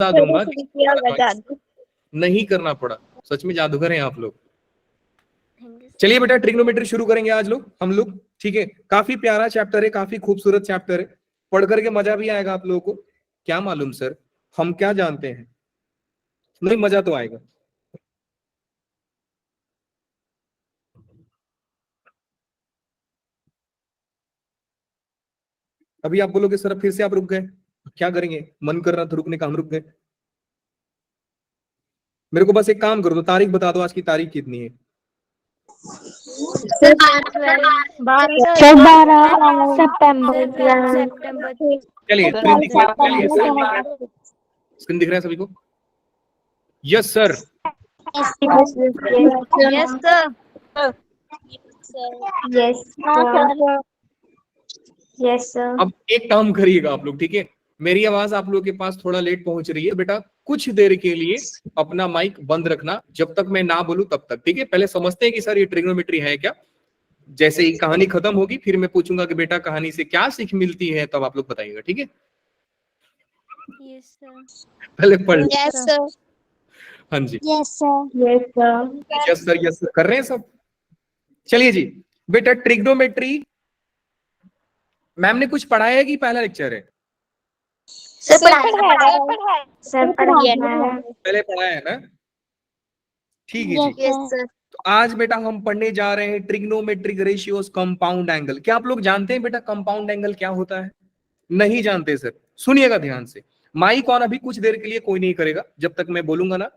बता दूंगा कि नहीं करना पड़ा। सच में जादूगर हैं आप लोग। चलिए बेटा ट्रिग्नोमेट्री शुरू करेंगे आज हम लोग। ठीक है, काफी प्यारा चैप्टर है, काफी खूबसूरत चैप्टर है, पढ़ करके मजा भी आएगा आप लोगों को। क्या मालूम सर हम क्या जानते हैं, नहीं मजा तो आएगा। अभी आप बोलोगे सर फिर से आप रुक गए, क्या करेंगे, मन कर रहा था रुकने का, हम रुक गए। मेरे को बस एक काम कर दो, तारीख बता दो, आज की तारीख कितनी है? 12 सितंबर। चलिए स्क्रीन दिख रहा है सभी को? Yes sir. Yes sir. Yes sir. अब एक काम करिएगा आप लोग, ठीक है, मेरी आवाज आप लोगों के पास थोड़ा लेट पहुंच रही है बेटा, कुछ देर के लिए अपना माइक बंद रखना जब तक मैं ना बोलूं तब तक, ठीक है। पहले समझते हैं कि सर ये ट्रिग्नोमेट्री है क्या। जैसे ही कहानी खत्म होगी फिर मैं पूछूंगा कि बेटा कहानी से क्या सीख मिलती है, तब आप लोग बताइएगा, ठीक है। Yes sir. पहले पढ़। Yes sir. हाँ जी yes sir. Yes sir. Yes sir, yes sir कर रहे हैं सब। चलिए जी बेटा, ट्रिग्नोमेट्री मैम ने कुछ पढ़ाया है कि पहला लेक्चर है? सर पढ़ाया। सर पढ़ाया। पहले पढ़ाया है ना, ठीक है जी। Yes sir. तो आज बेटा हम पढ़ने जा रहे हैं ट्रिग्नोमेट्रिक रेशियोज कंपाउंड एंगल। क्या आप लोग जानते हैं बेटा कंपाउंड एंगल क्या होता है? नहीं जानते सर, सुनिएगा ध्यान से। माइक ऑन अभी कुछ देर के लिए कोई नहीं करेगा जब तक मैं बोलूंगा ना,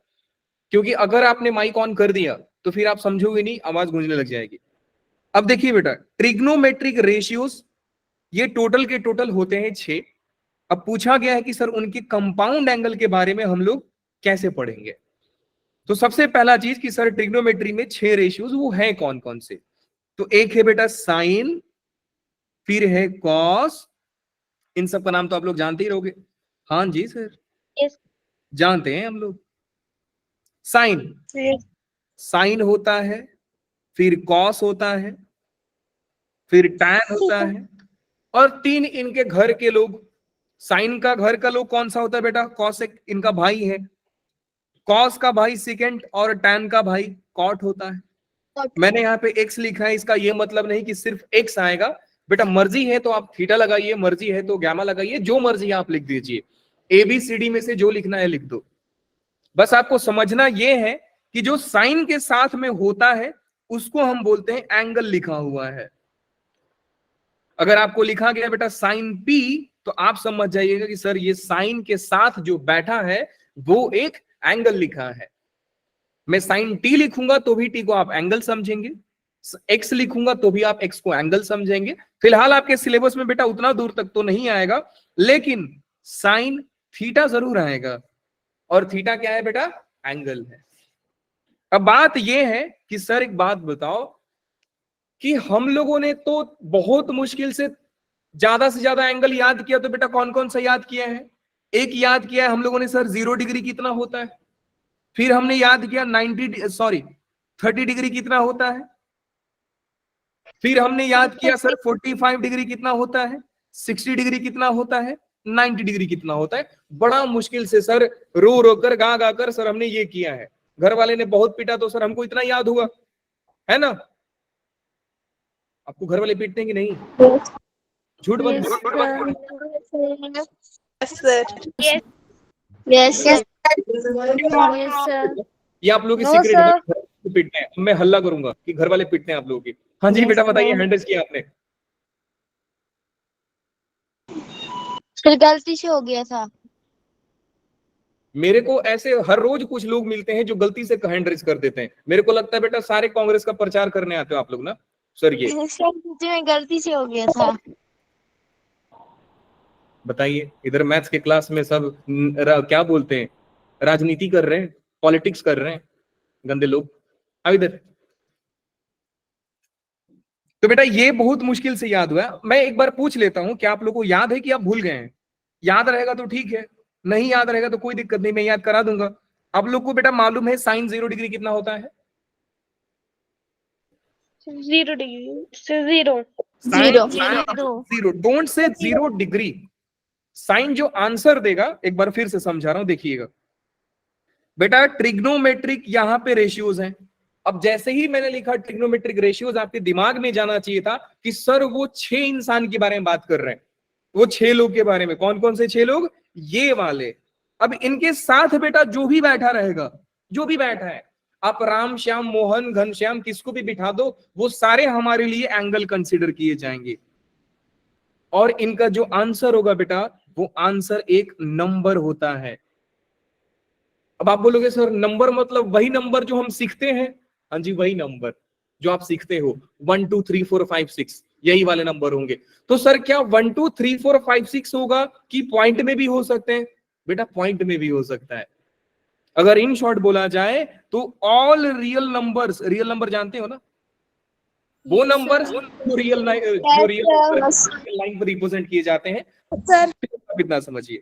क्योंकि अगर आपने माइक ऑन कर दिया तो फिर आप समझोगे नहीं, आवाज गूंजने लग जाएगी। अब देखिए बेटा, ट्रिग्नोमेट्रिक रेशियोज ये टोटल के टोटल होते हैं 6। अब पूछा गया है कि सर उनके कंपाउंड एंगल के बारे में हम लोग कैसे पढ़ेंगे। तो सबसे पहला चीज कि सर ट्रिग्नोमेट्री में 6 रेशियोज वो है कौन कौन से। तो एक है बेटा साइन, फिर है कॉस, इन सब का नाम तो आप लोग जानते ही रहोगे। हाँ जी सर, यस जानते हैं हम लोग। साइन, साइन होता है, फिर कॉस होता है, फिर टैन होता है, और 3 इनके घर के लोग। साइन का घर का लोग कौन सा होता है बेटा? कॉस एक इनका भाई है, कॉस का भाई सेकेंड, और टैन का भाई कॉट होता है। मैंने यहाँ पे एक्स लिखा है, इसका ये मतलब नहीं कि सिर्फ एक्स आएगा बेटा, मर्जी है तो आप थीटा लगाइए, मर्जी है तो गैमा लगाइए, जो मर्जी आप लिख दीजिए, एबीसीडी में से जो लिखना है लिख दो। बस आपको समझना ये है कि जो साइन के साथ में होता है उसको हम बोलते हैं एंगल लिखा हुआ है। अगर आपको लिखा गया बेटा साइन पी, तो आप समझ जाइएगा कि सर ये साइन के साथ जो बैठा है वो एक एंगल लिखा है। मैं साइन टी लिखूंगा तो भी टी को आप एंगल समझेंगे, एक्स लिखूंगा तो भी आप एक्स को एंगल समझेंगे। फिलहाल आपके सिलेबस में बेटा उतना दूर तक तो नहीं आएगा, लेकिन साइन थीटा जरूर आएगा, और थीटा क्या है बेटा? एंगल है। अब बात यह है कि सर एक बात बताओ कि हम लोगों ने तो बहुत मुश्किल से ज्यादा एंगल याद किया, तो बेटा कौन कौन सा याद किया है? एक याद किया है हम लोगों ने सर 0 डिग्री कितना होता है, फिर हमने याद किया 30 डिग्री कितना होता है, फिर हमने याद किया सर 45 डिग्री कितना होता है, 60 डिग्री कितना होता है, 90 डिग्री कितना होता है। बड़ा मुश्किल से सर, रो रो कर गा गा कर सर हमने ये किया है। घर वाले ने बहुत पीटा तो सर हमको इतना याद हुआ है ना। आपको घर वाले पीटते हैं कि नहीं? झूठ बंद। ये आप लोगों की सीक्रेट है, पीटते हैं, मैं हल्ला करूंगा कि घर वाले पीटते हैं आप लोगों की। हाँ जी बेटा बताइए, हैंड रेज किया आपने। फिर गलती से हो गया था। मेरे को ऐसे हर रोज कुछ लोग मिलते हैं जो गलती से हैंड रेज कर देते हैं। मेरे को लगता है बेटा सारे कांग्रेस का प्रचार करने आते हो आप लोग ना सर। ये में गलती से हो गया था। बताइए, इधर मैथ्स के क्लास में सब क्या बोलते हैं, राजनीति कर रहे हैं, पॉलिटिक्स कर रहे हैं गंदे लोग। अब इधर तो बेटा ये बहुत मुश्किल से याद हुआ। मैं एक बार पूछ लेता हूं, क्या आप लोगों को याद है कि आप भूल गए हैं? याद रहेगा तो ठीक है, नहीं याद रहेगा तो कोई दिक्कत नहीं, मैं याद करा दूंगा। आप लोग को बेटा मालूम है साइन 0 डिग्री कितना होता है? 0 डिग्री से 0 zero. Don't say 0 degree, sign जो आंसर देगा, एक बार फिर से समझा रहा हूं, देखिएगा बेटा। ट्रिग्नोमेट्रिक यहां पे रेशियोज हैं। अब जैसे ही मैंने लिखा ट्रिग्नोमेट्रिक रेशियोज, आपके दिमाग में जाना चाहिए था कि सर वो 6 इंसान के बारे में बात कर रहे हैं, वो 6 लोग के बारे में। कौन कौन से 6 लोग? ये वाले। अब इनके साथ बेटा जो भी बैठा रहेगा, जो भी बैठा है, आप राम श्याम मोहन घनश्याम किसको भी बिठा दो, वो सारे हमारे लिए एंगल कंसीडर किए जाएंगे। और इनका जो आंसर होगा बेटा, वो आंसर एक नंबर होता है। अब आप बोलोगे सर नंबर मतलब वही नंबर जो हम सीखते हैं? हाँ जी, वही नंबर जो आप सीखते हो, 1 2 3 4 5 6, यही वाले नंबर होंगे। तो सर क्या 1 2 3 4 5 6 होगा कि पॉइंट में भी हो सकते हैं? बेटा पॉइंट में भी हो सकता है। अगर इन शॉर्ट बोला जाए तो all real numbers, real number जानते हो ना, वो नंबर जो रियल लाइन पर रिप्रेजेंट किए जाते हैं सर, कितना समझिए।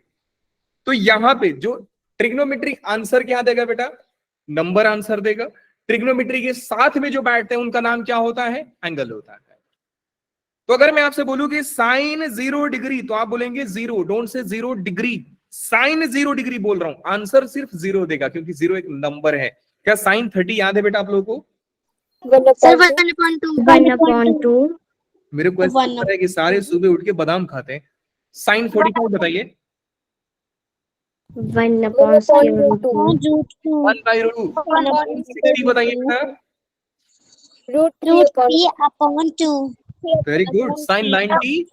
तो यहां पे जो ट्रिग्नोमेट्रिक आंसर क्या देगा बेटा? नंबर आंसर देगा। ट्रिग्नोमेट्री के साथ में जो बैठते हैं उनका नाम क्या होता है? एंगल होता है। तो अगर मैं आपसे बोलूं कि साइन 0 डिग्री, तो आप बोलेंगे 0, don't say 0 degree, sign 0 degree बोल रहा हूं, आंसर सिर्फ 0 देगा क्योंकि 0 एक नंबर है। क्या साइन 30 याद है बेटा आप लोगों को? सर 1/2 मेरे को ऐसा लगता है कि सारे सुबह उठ के बादाम खाते हैं। साइन 45 बताइए। 1/2 1/2। 60 बताइए बेटा। √3/2 वेरी गुड। साइन 90।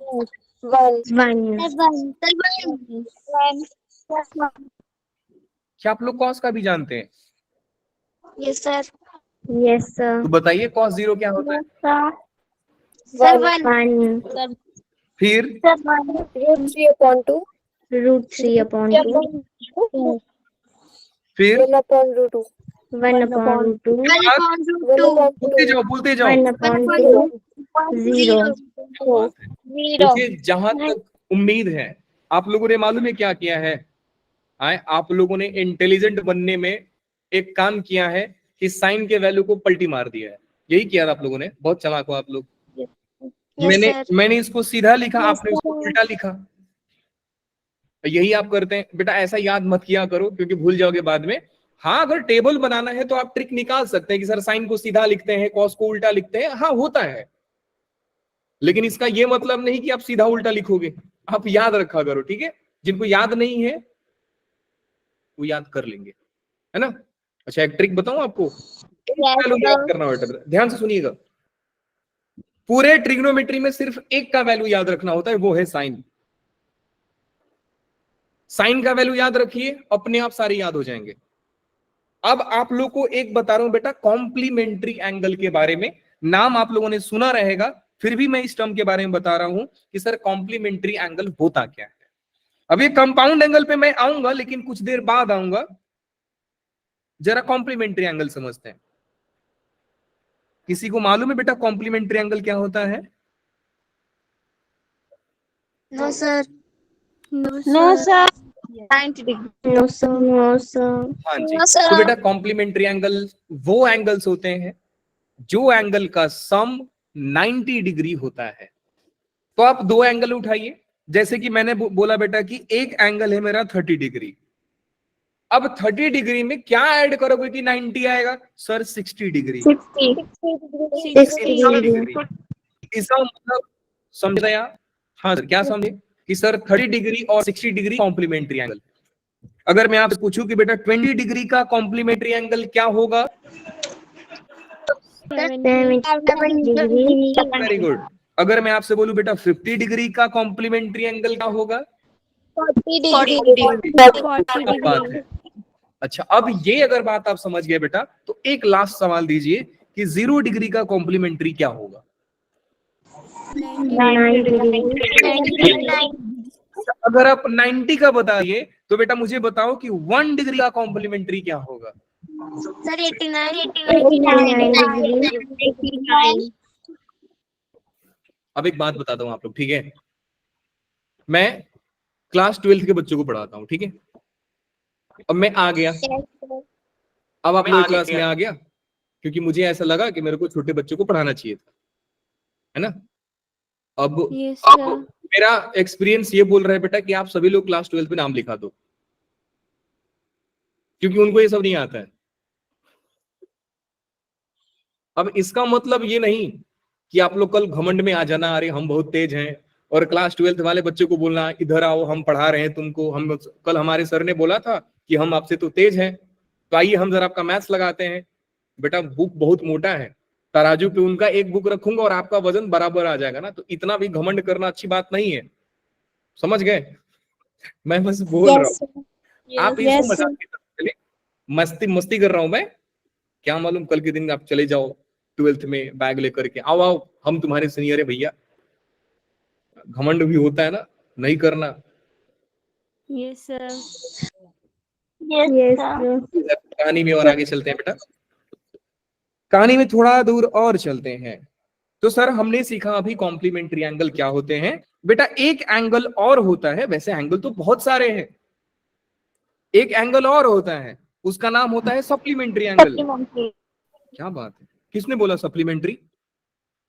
1 क्या आप लोग कॉस का भी जानते हैं? यस सर तो बताइए कॉस 0 क्या होता है? सर 1 फिर √3/2 फिर 1/2 बोलते जाओ 1/2 मुझे जहां तक उम्मीद है आप लोगों ने मालूम है क्या किया है? आप लोगों ने इंटेलिजेंट बनने में एक काम किया है कि साइन के वैल्यू को पलटी मार दिया है। यही किया था आप लोगों ने, बहुत चालाक हो आप लोग। मैंने इसको सीधा लिखा, आपने इसको उल्टा लिखा। यही आप करते हैं बेटा। ऐसा याद मत किया करो क्योंकि भूल जाओगे बाद में। हाँ, अगर टेबल बनाना है तो आप ट्रिक निकाल सकते हैं कि सर साइन को सीधा लिखते हैं, कॉस को उल्टा लिखते हैं। हाँ होता है, लेकिन इसका यह मतलब नहीं कि आप सीधा उल्टा लिखोगे। आप याद रखा करो, ठीक है? जिनको याद नहीं है वो याद कर लेंगे, है ना? अच्छा एक ट्रिक बताऊं आपको, याद करना बेटा, ध्यान से सुनिएगा। पूरे ट्रिग्नोमेट्री में सिर्फ एक का वैल्यू याद रखना होता है, वो है साइन। साइन का वैल्यू याद रखिए, अपने आप सारे याद हो जाएंगे। अब आप लोग को एक बता रहा हूं बेटा, कॉम्प्लीमेंट्री एंगल के बारे में। नाम आप लोगों ने सुना रहेगा, फिर भी मैं इस टर्म के बारे में बता रहा हूं कि सर कॉम्प्लीमेंट्री एंगल होता क्या है। अब ये कंपाउंड एंगल पे मैं आऊंगा, लेकिन कुछ देर बाद आऊंगा। जरा कॉम्प्लीमेंट्री एंगल समझते हैं। किसी को मालूम है बेटा कॉम्प्लीमेंट्री एंगल क्या होता है? No sir no sir 90 degree no sir हाँ जी। तो बेटा कॉम्प्लीमेंट्री एंगल वो एंगल्स होते हैं जो एंगल का सम 90 डिग्री होता है। तो आप दो एंगल उठाइए, जैसे कि मैंने बोला बेटा कि एक एंगल है मेरा 30 डिग्री। अब 30 डिग्री में क्या ऐड करोगे कि 90 आएगा? Sir 60 degree. 60 डिग्री। इसका मतलब समझ गया? हाँ सर, क्या समझे कि सर 30 डिग्री और 60 डिग्री कॉम्प्लीमेंट्री एंगल। अगर मैं आपसे पूछूं कि बेटा 20 डिग्री का कॉम्प्लीमेंट्री एंगल क्या होगा? Very good. अगर मैं आपसे बोलूं बेटा 50 डिग्री का कॉम्प्लीमेंट्री एंगल क्या होगा? 40 बात है। अच्छा, अब ये अगर बात आप समझ गए बेटा, तो एक लास्ट सवाल दीजिए कि 0 डिग्री का कॉम्प्लीमेंट्री क्या होगा? अगर आप 90 का बताइए तो बेटा मुझे बताओ कि 1 डिग्री का कॉम्प्लीमेंट्री क्या होगा? सर 89 अब एक बात बताता हूं आप लोग, ठीक है? मैं क्लास 12 के बच्चों को पढ़ाता हूं, ठीक है? अब मैं आ गया, अब आप लोग क्लास में आ गया क्योंकि मुझे ऐसा लगा कि मेरे को छोटे बच्चों को पढ़ाना चाहिए था, है ना? अब यस अब सर। मेरा एक्सपीरियंस ये बोल रहा है बेटा कि आप सभी लोग क्लास 12 में नाम लिखा दो, क्योंकि उनको ये सब नहीं आता है। अब इसका मतलब ये नहीं कि आप लोग कल घमंड में आ जाना, अरे हम बहुत तेज हैं, और क्लास 12 वाले बच्चे को बोलना इधर आओ हम पढ़ा रहे हैं तुमको, हम कल हमारे सर ने बोला था कि हम आपसे तो तेज हैं, तो आइए हम जरा आपका मैथ्स लगाते हैं। बेटा बुक बहुत मोटा है, तराजू पे उनका एक बुक रखूंगा और आपका वजन बराबर आ जाएगा ना, तो इतना भी घमंड करना अच्छी बात नहीं है, समझ गए? मैं बस बोल रहा यस हूँ, आप इसको मजाक की तरफ चले, मस्ती मस्ती कर रहा हूं मैं, क्या मालूम कल के दिन आप चले जाओ 12th में बैग लेकर के, आओ आओ हम तुम्हारे सीनियर है भैया, घमंड भी होता है ना, नहीं करना। Yes sir. यस कहानी में और आगे चलते हैं बेटा, कहानी में थोड़ा दूर और चलते हैं। तो सर हमने सीखा अभी कॉम्प्लीमेंट्री एंगल क्या होते हैं। बेटा एक एंगल और होता है, वैसे एंगल तो बहुत सारे हैं, एक एंगल और होता है, उसका नाम होता है सप्लीमेंट्री एंगल। सप्लीमेंट्री। क्या बात है, किसने बोला सप्लीमेंट्री?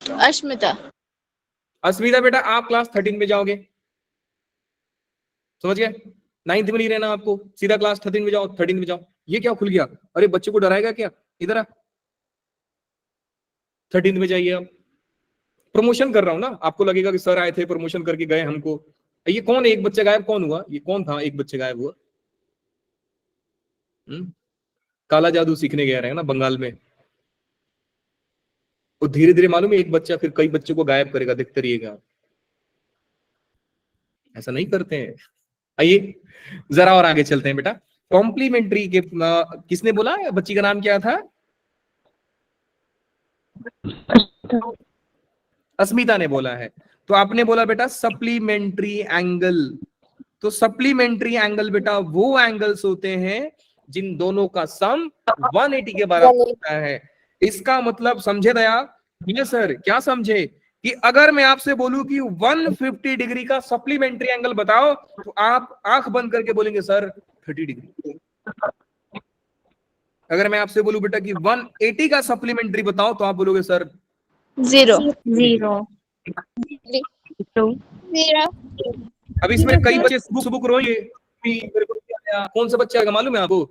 अश्मिता। अस्मिता बेटा आप क्लास 13 में जाओगे, समझ गए? 9th में नहीं रहना आपको, सीधा क्लास 13 में जाओ, 13 में जाओ। ये क्या खुल गया, अरे बच्चे को डराएगा क्या, इधर आ, 13 में जाइए आप। प्रमोशन कर रहा हूं ना, आपको लगेगा कि सर आए थे प्रमोशन करके गए हमको। ये कौन है, एक बच्चा गायब कौन हुआ, ये कौन था एक बच्चे गायब हुआ? काला जादू सीखने गया रहे ना बंगाल में, वो धीरे धीरे मालूम है एक बच्चा फिर कई बच्चों को गायब करेगा, देखते रहिएगा। ऐसा नहीं करते हैं। आइए जरा और आगे चलते हैं बेटा, कॉम्प्लीमेंट्री के किसने बोला, बच्ची का नाम क्या था? अस्मिता ने बोला है। तो आपने बोला बेटा सप्लीमेंट्री एंगल। तो सप्लीमेंट्री एंगल बेटा वो एंगल्स होते हैं जिन दोनों का सम 180 के बराबर होता है। इसका मतलब समझे दया? ये सर क्या समझे कि अगर मैं आपसे बोलूं कि 150 डिग्री का सप्लीमेंट्री एंगल बताओ, तो आप आंख बंद करके बोलेंगे सर 30 डिग्री। अगर मैं आपसे बोलूं बेटा कि 180 का सप्लीमेंट्री बताओ, तो आप बोलोगे सर 0 0 0। अब इसमें कई बच्चे सुबह सुबह रोए कि मेरे को क्या आया। कौन सा बच्चा आएगा मालूम है आपको,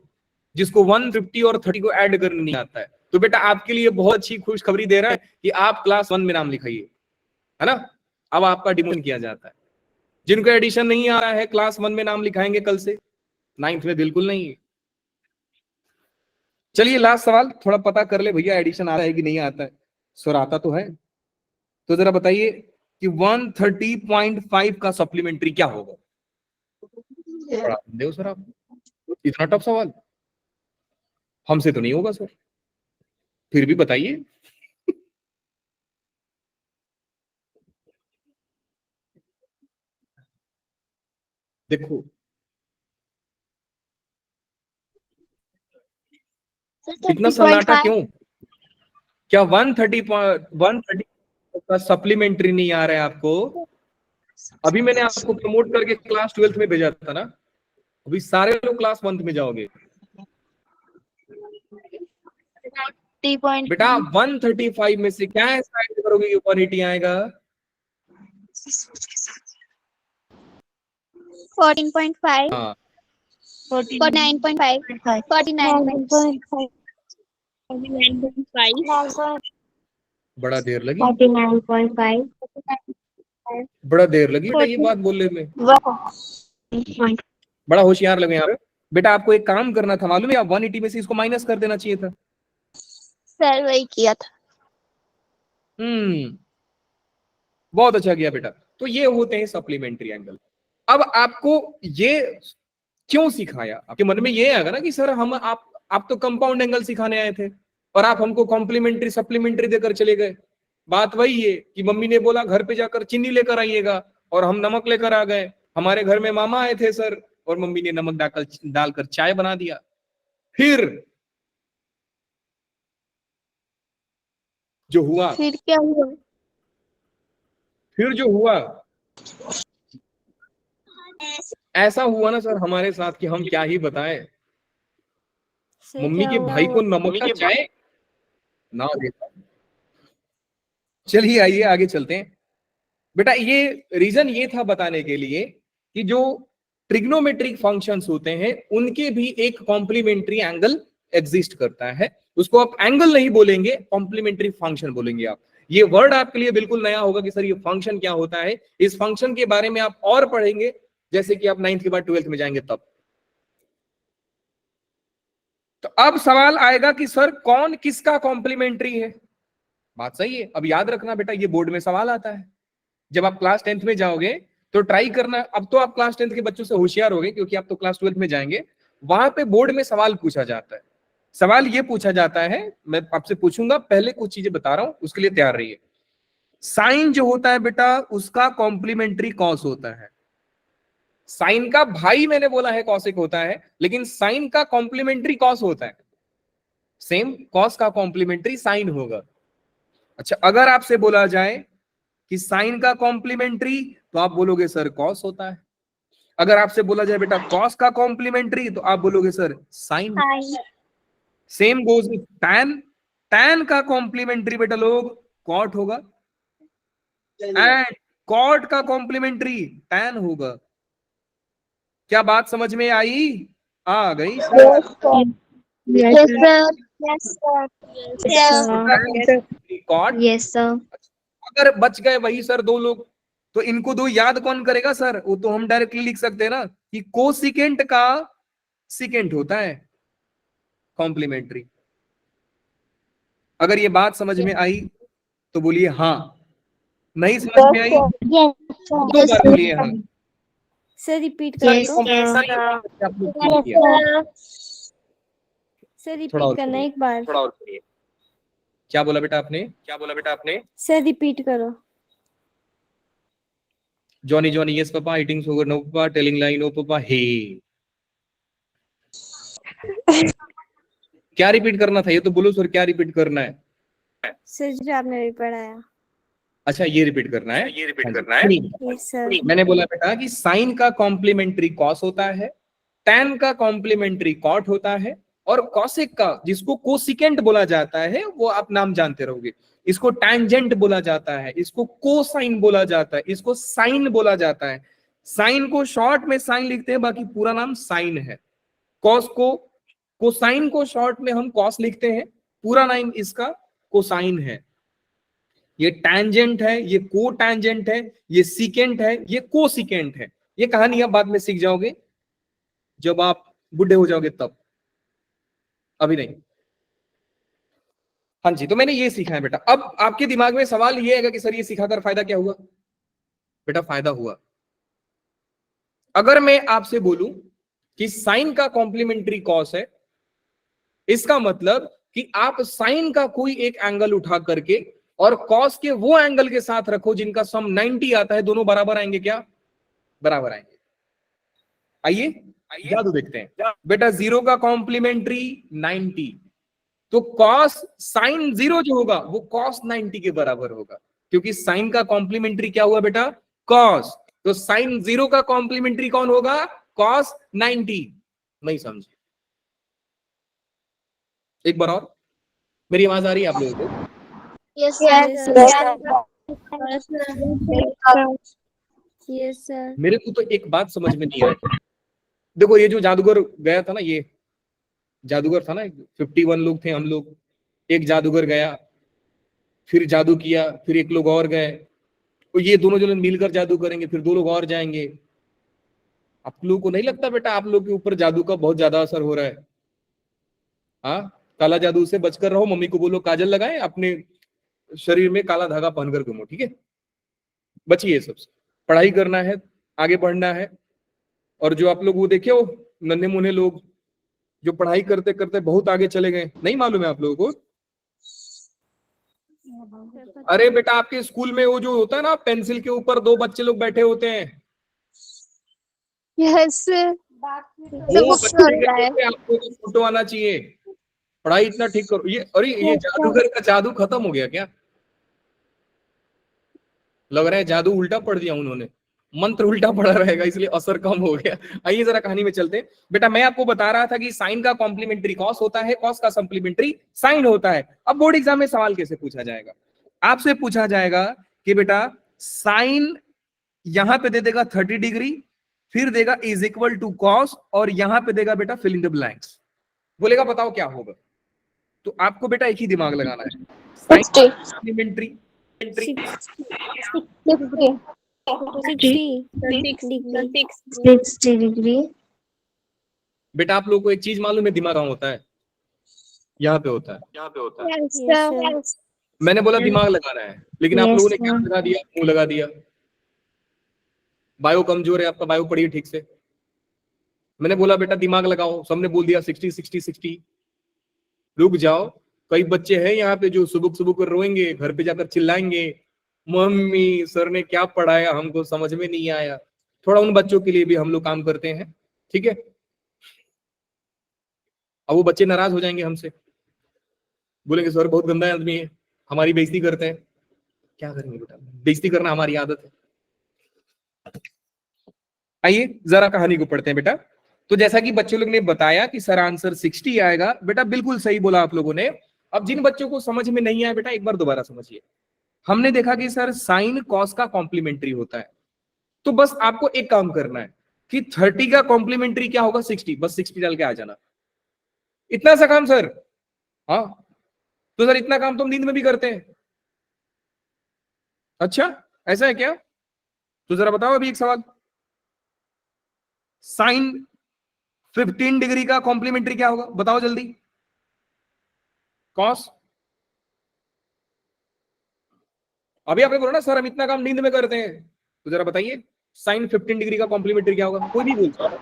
जिसको 150 और 30 को ऐड करने नहीं आता है? तो बेटा आपके लिए बहुत अच्छी खुशखबरी दे रहा है कि आप क्लास 1 में नाम लिखाइए, है ना। अब आपका डिमोशन किया जाता है। जिनको एडिशन नहीं आ रहा है क्लास 1 में नाम लिखाएंगे कल से, 9th में बिल्कुल नहीं। चलिए लास्ट सवाल, थोड़ा पता कर ले भैया एडिशन आ रहा है कि नहीं आता है। सर आता तो है, तो जरा बताइए कि 130.5 का सप्लीमेंट्री क्या होगा? देव सर आप, इतना टफ सवाल हमसे तो नहीं होगा सर, फिर भी बताइए। देखो इतना सन्नाटा क्यों? क्या 130 का सप्लीमेंट्री नहीं आ रहा है आपको? अभी मैंने आपको प्रमोट करके क्लास 12th में भेजा था ना, अभी सारे लोग क्लास 1 में जाओगे। बेटा 135 में से क्या ऐसा ऐड करोगे कि 180 आएगा? 14.5। हाँ 49.5। 49.5। बड़ा देर लगी, 49.5। बड़ा देर लगी बेटा ये बात बोलने में, बड़ा होशियार लगे यहाँ पे। बेटा आपको एक काम करना था मालूम है, आप 180 में से इसको माइनस कर देना चाहिए था। सर वही किया था। बहुत अच्छा किया बेटा। तो ये होते हैं सप्लीमेंट्री एंगल। अब आपको ये क्यों सिखाया, आपके मन में ये आएगा ना कि सर हम आप तो कंपाउंड एंगल सिखाने आए थे और आप हमको कॉम्प्लीमेंट्री सप्लीमेंट्री देकर चले गए। बात वही है कि मम्मी ने बोला घर पे जाकर चीनी लेकर आइएगा और हम नमक लेकर आ गए। हमारे घर में मामा आए थे सर और मम्मी ने नमक डालकर चाय बना दिया। फिर जो हुआ, फिर क्या हुआ? फिर जो हुआ ऐसा हुआ ना सर हमारे साथ कि हम क्या ही बताएं। सर मम्मी क्या के हुआ? भाई को नमक का चाय ना देता। चलिए आइए आगे चलते हैं। बेटा ये रीजन ये था बताने के लिए कि जो ट्रिग्नोमेट्रिक फंक्शंस होते हैं उनके भी एक कॉम्प्लीमेंट्री एंगल एग्जिस्ट करता है। उसको आप एंगल नहीं बोलेंगे, कॉम्प्लीमेंट्री फंक्शन बोलेंगे आप। ये वर्ड आपके लिए बिल्कुल नया होगा कि सर ये फंक्शन क्या होता है। इस फंक्शन के बारे में आप और पढ़ेंगे जैसे कि आप 9th के बाद 12th में जाएंगे तब। तो अब सवाल आएगा कि सर कौन किसका कॉम्प्लीमेंट्री है। बात सही है। अब याद रखना बेटा ये बोर्ड में सवाल आता है। जब आप क्लास 10th में जाओगे तो ट्राई करना। अब तो आप क्लास 10th के बच्चों से होशियार हो गए क्योंकि आप तो क्लास 12th में जाएंगे। वहां पे बोर्ड में सवाल पूछा जाता है। सवाल ये पूछा जाता है, मैं आपसे पूछूंगा, पहले कुछ चीजें बता रहा हूं उसके लिए तैयार रहिए। साइन जो होता है बेटा उसका कॉम्प्लीमेंट्री कॉस होता है। साइन का भाई मैंने बोला है कॉसिक होता है, लेकिन साइन का कॉम्प्लीमेंट्री कॉस होता है। सेम कॉस का कॉम्प्लीमेंट्री साइन होगा। अच्छा, अगर आपसे बोला जाए कि साइन का कॉम्प्लीमेंट्री तो आप बोलोगे सर कॉस होता है। अगर आपसे बोला जाए बेटा कॉस का कॉम्प्लीमेंट्री तो आप बोलोगे sir sine. Same goes with tan. Tan का कॉम्प्लीमेंट्री बेटा लोग कॉट होगा एंड कॉट का कॉम्प्लीमेंट्री टैन होगा। क्या बात समझ में आई? आ गई Yes, sir. Yes, sir. Yes, sir. Cot. Yes, sir. अगर बच गए वही सर दो लोग तो इनको दो याद कौन करेगा सर? वो तो हम डायरेक्टली लिख सकते हैं ना कि कोसिकेंट का सिकेंट होता है कॉम्प्लीमेंट्री। अगर ये बात समझ में आई तो बोलिए हाँ, नहीं समझ में आई Yes, sir. दो बार बोलिए हाँ। सर रिपीट Yes, कर दो। sir. सर थोड़ा और रिपीट करना बोलिए, एक बार। थोड़ा और बोलिए। क्या बोला बेटा आपने? क्या बोला बेटा आपने? सर रिपीट करो। Johnny Johnny yes papa, eating sugar no papa, telling lie no papa, हे। क्या रिपीट करना था ये तो बोलो सर, क्या रिपीट करना है? सर जो आपने अभी पढ़ाया। अच्छा ये रिपीट करना है, ये रिपीट करना है। Yes sir. मैंने बोला बेटा कि साइन का कॉम्प्लीमेंट्री कॉस होता है, टैन का कॉम्प्लीमेंट्री कॉट होता है, और कॉसिक का जिसको कोसिकेंट बोला जाता है वो आप नाम जानते रहोगे। इसको टैंजेंट बोला जाता है, इसको कोसाइन बोला जाता है, इसको साइन बोला जाता है। साइन को शॉर्ट में साइन लिखते हैं, बाकी पूरा नाम साइन है। कॉस को कोसाइन को शॉर्ट में हम कॉस लिखते हैं, पूरा नाम इसका कोसाइन है। ये टैंजेंट है, ये को टैंजेंट है, ये सीकेंट है, ये को सीकेंट है। ये कहानी आप बाद में सीख जाओगे जब आप बुढ़े हो जाओगे तब, अभी नहीं। हाँ जी, तो मैंने ये सीखा है बेटा। अब आपके दिमाग में सवाल ये है कि सर ये सिखाकर फायदा क्या हुआ? बेटा फायदा हुआ, अगर मैं आपसे बोलूं कि साइन का कॉम्प्लीमेंट्री कॉस है, इसका मतलब कि आप साइन का कोई एक एंगल उठा करके और कॉस के वो एंगल के साथ रखो जिनका सम 90 आता है, दोनों बराबर आएंगे क्या? बराबर आएंगे। आइए जादू देखते हैं बेटा। 0 का कॉम्प्लीमेंट्री 90, तो कॉस साइन 0 जो होगा वो कॉस 90 के बराबर होगा, क्योंकि साइन का कॉम्प्लीमेंट्री क्या हुआ बेटा? कॉस। तो साइन 0 का कॉम्प्लीमेंट्री कौन होगा? कॉस 90। नहीं समझे? एक बार और, मेरी आवाज आ रही है आप लोगों को? Yes, Yes, sir. Yes sir. मेरे को तो एक बात समझ में नहीं आई। देखो ये जो जादूगर गया था ना, ये जादूगर था ना, 51 लोग थे हम लोग। एक जादूगर गया, फिर जादू किया, फिर एक लोग और गए, तो ये दोनों जो मिलकर जादू करेंगे, फिर 2 लोग और जाएंगे। आप लोगों को नहीं लगता बेटा आप लोग के ऊपर जादू का बहुत ज्यादा असर हो रहा है? हाँ, काला जादू से बचकर रहो। मम्मी को बोलो काजल लगाए, अपने शरीर में काला धागा पहनकर घूमो, ठीक है? बचिए सबसे। पढ़ाई करना है, आगे बढ़ना है। और जो आप लोग वो देखे हो नन्हे मुन्ने लोग जो पढ़ाई करते करते बहुत आगे चले गए, नहीं मालूम है आप लोगों को? अरे बेटा आपके स्कूल में वो जो होता है ना, पेंसिल के ऊपर 2 बच्चे लोग बैठे होते हैं, Yes, वो बच्चे के आपको फोटो आना चाहिए। पढ़ाई इतना ठीक करो। ये अरे ये जादूगर का जादू खत्म हो गया क्या? लग रहा है जादू उल्टा पढ़ दिया उन्होंने, मंत्र उल्टा पढ़ा रहेगा इसलिए असर कम हो गया। आइए जरा कहानी में चलते हैं। बेटा मैं आपको बता रहा था कि साइन का कॉम्प्लीमेंट्री कॉस होता है, कॉस का सप्लीमेंट्री साइन होता है। अब बोर्ड एग्जाम में सवाल कैसे पूछा जाएगा? आपसे पूछा जाएगा कि बेटा साइन यहां पे दे देगा 30 डिग्री, फिर देगा इज इक्वल टू कॉस, और यहां पे देगा बेटा फिल इन द ब्लैंक्स। बोलेगा बताओ क्या होगा। तो आपको बेटा एक ही दिमाग लगाना है, साइन 60 कॉम्प्लीमेंट्री 60 डिग्री। बेटा आप लोगों को एक चीज मालूम है दिमाग कहाँ होता है? यहाँ पे होता है। Yes, sir. मैंने बोला दिमाग लगाना है, लेकिन आप लोगों ने क्या लगा दिया? मुंह लगा दिया। बायो कमजोर है आपका, बायो पढ़िए ठीक से। मैंने बोला बेटा दिमाग लगाओ, सबने बोल दिया 60 60 60। रुक जाओ, कई बच्चे हैं यहाँ पे जो सुबह सुबह कर रोएंगे, घर पे जाकर चिल्लाएंगे, मम्मी सर ने क्या पढ़ाया हमको समझ में नहीं आया। थोड़ा उन बच्चों के लिए भी हम लोग काम करते हैं, ठीक है? अब वो बच्चे नाराज हो जाएंगे हमसे, बोलेंगे सर बहुत गंदा आदमी है, हमारी बेइज्जती करते हैं। क्या करेंगे बेटा, बेइज्जती करना हमारी आदत है। आइए जरा कहानी को पढ़ते हैं बेटा। तो जैसा कि बच्चों लोग ने बताया कि सर आंसर 60 आएगा, बेटा बिल्कुल सही बोला आप लोगों ने। अब जिन बच्चों को समझ में नहीं आया बेटा एक बार दोबारा समझिए। हमने देखा कि सर साइन कॉस का कॉम्प्लीमेंट्री होता है, तो बस आपको एक काम करना है कि 30 का कॉम्प्लीमेंट्री क्या होगा? 60। बस 60 डाल के आ जाना, इतना सा काम सर। हाँ तो सर इतना काम तो हम नींद में भी करते हैं। अच्छा ऐसा है क्या? तो जरा बताओ अभी एक सवाल, साइन 15 डिग्री का कॉम्प्लीमेंट्री क्या होगा? बताओ जल्दी। कॉस। अभी आपने बोला ना सर हम इतना काम नींद में करते हैं, तो जरा बताइए साइन 15 डिग्री का कॉम्प्लीमेंट्री क्या होगा? कोई भी बोल सकता है।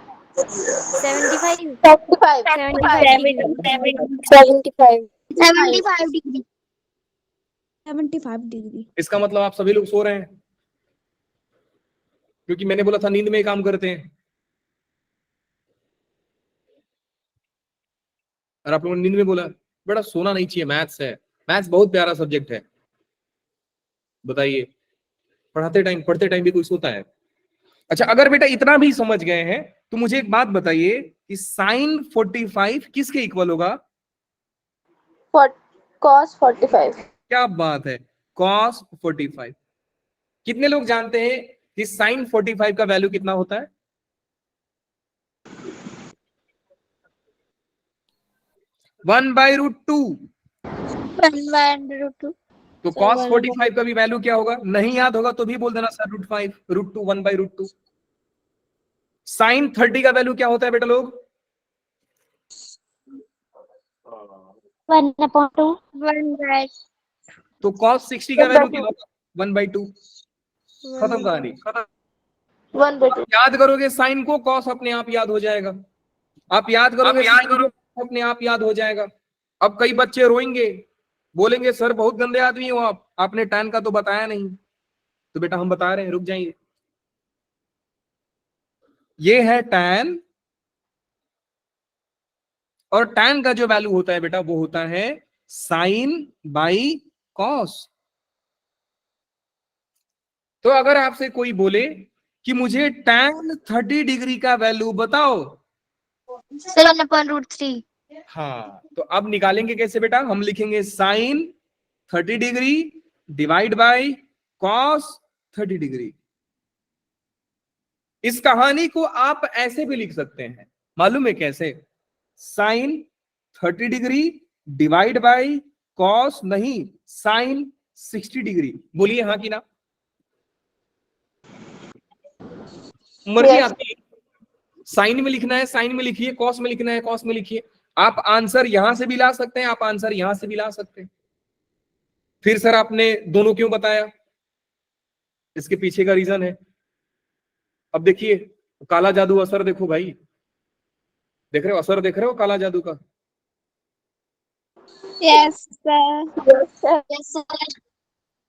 75 डिग्री। इसका मतलब आप सभी लोग सो रहे हैं, क्योंकि मैंने बोला था नींद में काम करते हैं, और आप लोगों ने नींद में बोला। बेटा सोना नहीं चाहिए, मैथ्स है, मैथ्स बहुत प्यारा सब्जेक्ट है। बताइए पढ़ते टाइम भी कोई सोता है? अच्छा अगर बेटा इतना भी समझ गए हैं तो मुझे एक बात बताइए कि साइन 45 किसके इक्वल होगा? cos 45। क्या बात है, cos 45। कितने लोग जानते हैं कि साइन 45 का वैल्यू कितना होता है? 1/√2। तो cos 45 का भी वैल्यू क्या होगा? नहीं याद होगा तो भी बोल देना सर √5, √2, 1/√2। साइन 30 का वैल्यू क्या होता है बेटा लोग? 1/2। तो cos 60 का वैल्यू क्या होगा? 1/2। खत्म कहानी। 1/2। याद करोगे साइन को, cos अपने आप याद हो जाएगा। आप याद करोगे अपने आप याद हो जाएगा। अब कई बच्चे रोएंगे, बोलेंगे सर बहुत गंदे आदमी हो आप, आपने tan का तो बताया नहीं। तो बेटा हम बता रहे हैं, रुक जाइए। ये है tan, और tan का जो वैल्यू होता है बेटा वो होता है साइन बाई कॉस। तो अगर आपसे कोई बोले कि मुझे tan 30 डिग्री का वैल्यू बताओ, 7/√3। हाँ तो अब निकालेंगे कैसे बेटा? हम लिखेंगे sine 30 degree divide by cos 30 degree. इस कहानी को आप ऐसे भी लिख सकते हैं, मालूम है कैसे? Sine 30 degree divide by cos, नहीं साइन 60 डिग्री। बोलिए हाँ कि ना? मर्जी आपकी, साइन में लिखना है साइन में लिखिए, कॉस में लिखना है कॉस में लिखिए। आप आंसर यहां से भी ला सकते हैं, आप आंसर यहां से भी ला सकते हैं। फिर सर आपने दोनों क्यों बताया? इसके पीछे का रीजन है। अब देखिए काला जादू असर देखो भाई, देख रहे हो असर, देख रहे हो काला जादू का? Yes, sir.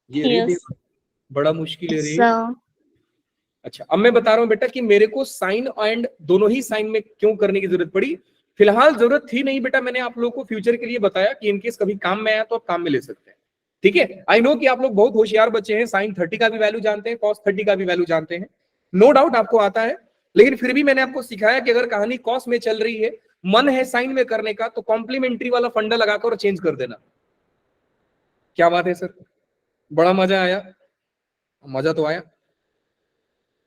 ये रे Yes. देवा, बड़ा मुश्किल है रे। So, अच्छा अब मैं बता रहा हूं बेटा कि मेरे को साइन एंड दोनों ही साइन में क्यों करने की जरूरत पड़ी। फिलहाल जरूरत थी नहीं बेटा, मैंने आप लोगों को फ्यूचर के लिए बताया कि इनकेस कभी काम में आया तो आप काम में ले सकते हैं। ठीक है, आई नो कि आप लोग बहुत होशियार बच्चे हैं, साइन 30 का भी वैल्यू जानते हैं, कॉस 30 का भी वैल्यू जानते हैं, नो डाउट आपको आता है। लेकिन फिर भी मैंने आपको सिखाया कि अगर कहानी कॉस में चल रही है, मन है साइन में करने का, तो कॉम्प्लीमेंट्री वाला फंडा लगाकर चेंज कर देना। क्या बात है सर, बड़ा मजा आया। मजा तो आया।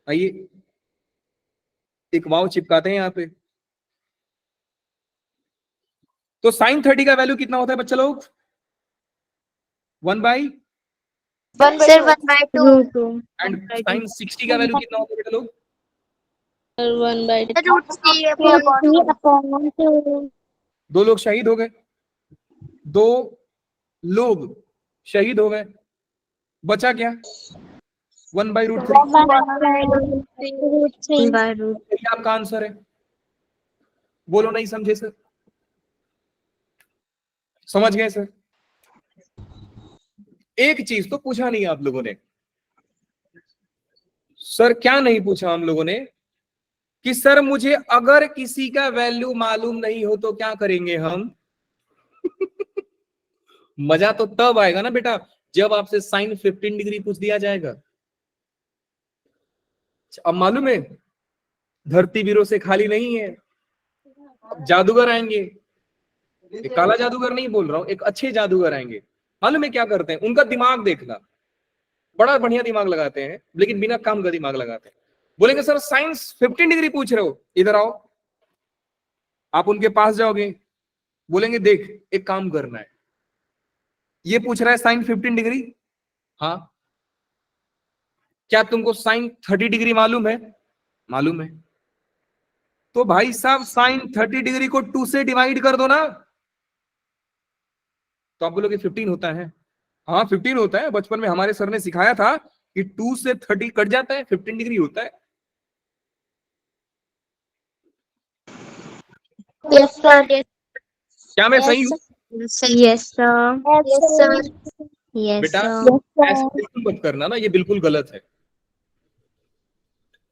आइए एक वाव चिपकाते हैं यहाँ पे। तो साइन 30 का वैल्यू कितना होता है बच्चे लोग? 1/, सर 1/2। √2 एंड साइन 60 का वैल्यू कितना होता है बेटा लोग? 1/2 √3/2। 2 लोग शहीद हो गए, 2 लोग शहीद हो गए, बचा क्या? 1/√3। ये आपका आंसर है। बोलो नहीं समझे सर? समझ गए सर? एक चीज तो पूछा नहीं आप लोगों ने। सर क्या नहीं पूछा हम लोगों ने? कि सर मुझे अगर किसी का वैल्यू मालूम नहीं हो तो क्या करेंगे हम? मजा तो तब आएगा ना बेटा जब आपसे साइन 15 डिग्री पूछ दिया जाएगा। अब मालूम है धरती वीरों से खाली नहीं है, अब जादूगर आएंगे। एक काला जादूगर नहीं बोल रहा हूं, एक अच्छे जादूगर आएंगे। मालूम है क्या करते हैं? उनका दिमाग देखना, बड़ा बढ़िया दिमाग लगाते हैं, लेकिन बिना काम का दिमाग लगाते हैं। बोलेंगे सर साइंस 15 डिग्री पूछ रहे हो, इधर आओ। आप उनके पास जाओगे, बोलेंगे देख एक काम करना है, ये पूछ रहा है साइन 15 डिग्री, हाँ क्या तुमको साइन 30 डिग्री मालूम है? मालूम है। तो भाई साहब साइन 30 डिग्री को 2 से डिवाइड कर दो ना, तो आप बोलोगे 15 होता है। हाँ 15 होता है, बचपन में हमारे सर ने सिखाया था कि 2 से 30 कट जाता है, 15 डिग्री होता है। Yes sir. क्या मैं सही हूं? यस सर बेटा यस ऐसे बिल्कुल मत करना ना, ये बिल्कुल गलत है।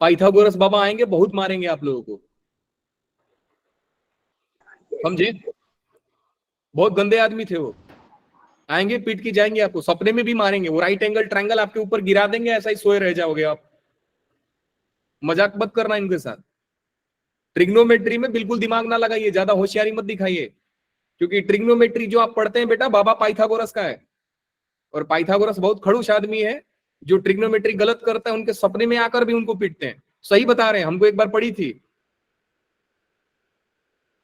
पाइथागोरस बाबा आएंगे, बहुत मारेंगे आप लोगों को, समझे? बहुत गंदे आदमी थे वो, आएंगे पीट के जाएंगे, आपको सपने में भी मारेंगे। वो राइट एंगल ट्रायंगल आपके ऊपर गिरा देंगे, ऐसा ही सोए रह जाओगे आप। मजाक मत करना इनके साथ। ट्रिग्नोमेट्री में बिल्कुल दिमाग ना लगाइए, ज्यादा होशियारी मत दिखाइए, क्योंकि ट्रिग्नोमेट्री जो आप पढ़ते हैं बेटा बाबा पाइथागोरस का है, और पाइथागोरस बहुत खड़ूस आदमी है। जो ट्रिग्नोमेट्री गलत करता है उनके सपने में आकर भी उनको पीटते हैं। सही बता रहे हैं, हमको एक बार पढ़ी थी।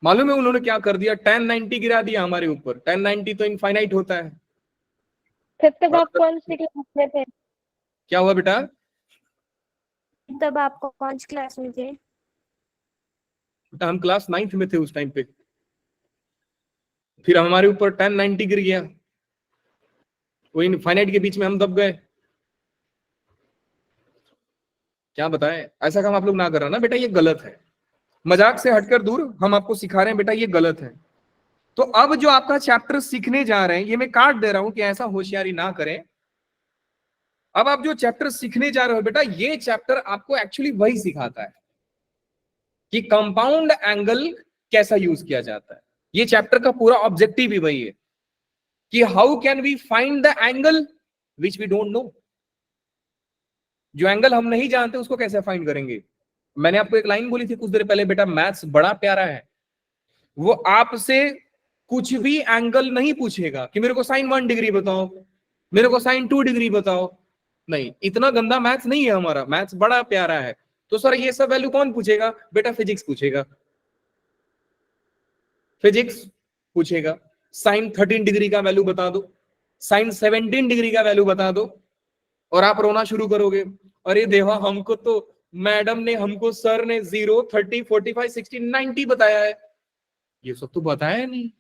मालूम है उन्होंने क्या कर दिया? tan 90 गिरा दिया हमारे ऊपर। tan 90 तो इनफाइनाइट होता है। तब आप कौन सी क्लास में थे? क्या हुआ बेटा? तब आप कौन सी क्लास में थे? बेटा हम क्लास 9th में थे उस टाइम पे। फिर हमारे ऊपर tan 90 गिर गया, वो इनफाइनाइट के बीच में हम दब गए। क्या बताएं, ऐसा काम आप लोग ना करना ना बेटा, ये गलत है। मजाक से हटकर दूर, हम आपको सिखा रहे हैं बेटा ये गलत है। तो अब जो आपका चैप्टर सीखने जा रहे हैं, ये मैं काट दे रहा हूं कि ऐसा होशियारी ना करें। अब आप जो चैप्टर सीखने जा रहे हो बेटा, ये चैप्टर आपको एक्चुअली वही सिखाता है कि कंपाउंड एंगल कैसा यूज किया जाता है। ये चैप्टर का पूरा ऑब्जेक्टिव ही वही है कि how can we find the angle which we don't know. जो एंगल हम नहीं जानते उसको कैसे फाइंड करेंगे। मैंने आपको एक लाइन बोली थी कुछ देर पहले, बेटा मैथ्स बड़ा प्यारा है। वो आपसे कुछ भी एंगल नहीं पूछेगा कि मेरे को साइन 1 डिग्री बताओ, मेरे को साइन 2 डिग्री बताओ। नहीं, इतना गंदा मैथ्स नहीं है हमारा, मैथ्स बड़ा प्यारा है। तो सर ये सब वैल्यू कौन पूछेगा? बेटा फिजिक्स पूछेगा, फिजिक्स पूछेगा। साइन 13 डिग्री का वैल्यू बता दो, साइन 17 डिग्री का वैल्यू बता दो, और आप रोना शुरू करोगे। अरे देवा, हमको तो मैडम ने, हमको सर ने 0, 30, 45, 60, 90 बताया है। ये सब तो बताया नहीं,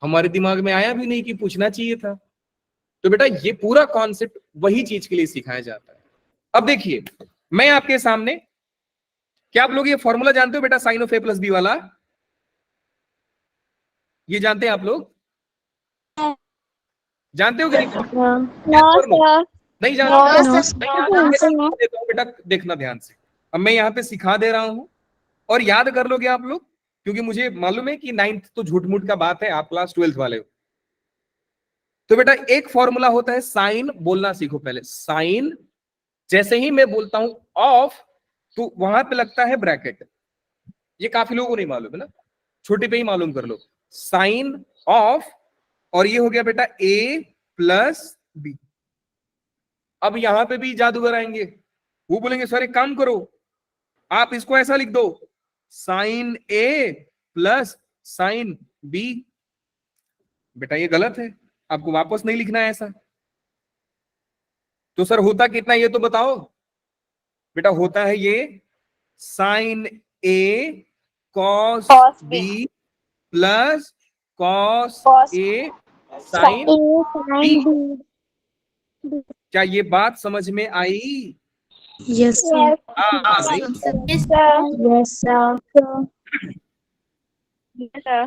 हमारे दिमाग में आया भी नहीं कि पूछना चाहिए था। तो बेटा ये पूरा कॉन्सेप्ट वही चीज के लिए सिखाया जाता है। अब देखिए मैं आपके सामने, क्या आप लोग ये फॉर्मूला जानते हो बेटा, sine of A plus B वाला? ये जानते हैं आप लोग? जानते हो कि नहीं? नहीं जानते? बेटा देखना ध्यान से, अब मैं यहाँ पे सिखा दे रहा हूं और याद कर लोगे आप लोग, क्योंकि मुझे मालूम है कि 9th तो झूठ मूठ का बात है, आप क्लास 12th वाले हो। तो बेटा एक फॉर्मूला होता है, साइन बोलना सीखो पहले। साइन जैसे ही मैं बोलता हूं ऑफ, तो वहां पे लगता है ब्रैकेट। ये काफी लोगों को नहीं मालूम है ना, छोटे पे ही मालूम कर लो। साइन ऑफ, और ये हो गया बेटा ए प्लस बी। अब यहां पे भी जादूगर आएंगे, वो बोलेंगे सर एक काम करो, आप इसको ऐसा लिख दो, साइन ए प्लस साइन बी। बेटा ये गलत है, आपको वापस नहीं लिखना है ऐसा। तो सर होता कितना ये तो बताओ। बेटा होता है ये sign A cos B plus cos A sine B. क्या ये बात समझ में आई? Yes sir.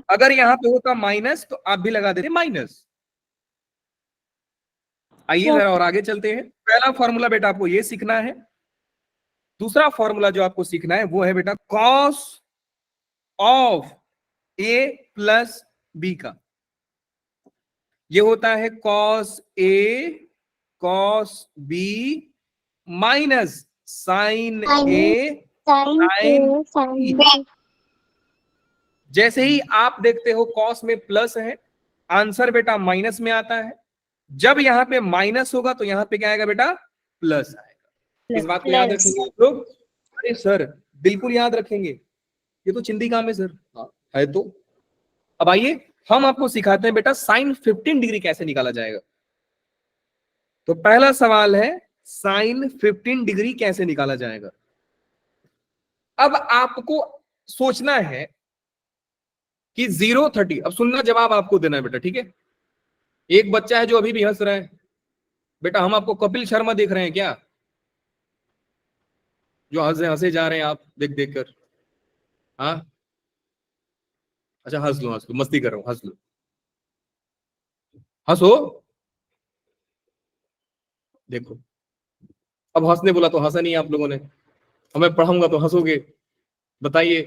अगर यहाँ पे होता माइनस तो आप भी लगा देते माइनस। आइए जरा और आगे चलते हैं। पहला फॉर्मूला बेटा आपको ये सीखना है। दूसरा फॉर्मूला जो आपको सीखना है वो है बेटा cos of A plus B का। ये होता है cos A cos B minus sine A sine B. जैसे ही आप देखते हो कॉस में प्लस है, आंसर बेटा माइनस में आता है। जब यहाँ पे माइनस होगा तो यहाँ पे क्या आएगा बेटा? प्लस आएगा। इस बात को याद रखेंगे आप लोग। अरे सर बिल्कुल याद रखेंगे, ये तो चिंदी काम है सर। हाँ है तो। अब आइए हम आपको सिखाते हैं बेटा साइन 15 डिग्री कैसे निकाला जाएगा। तो पहला सवाल है साइन 15 डिग्री कैसे निकाला जाएगा। अब आपको सोचना है कि 0-30, अब सुनना जवाब आपको देना है बेटा, ठीक है। एक बच्चा है जो अभी भी हंस रहा है। बेटा हम आपको कपिल शर्मा देख रहे हैं क्या, जो हंसे हंसे जा रहे हैं आप देख देख कर? हाँ अच्छा हंस लो मस्ती कर रहा हूं, हंस लो, हंसो। देखो अब हंसने बोला तो हंसा नहीं आप लोगों ने, अब मैं पढ़ाऊंगा तो हंसोगे। बताइए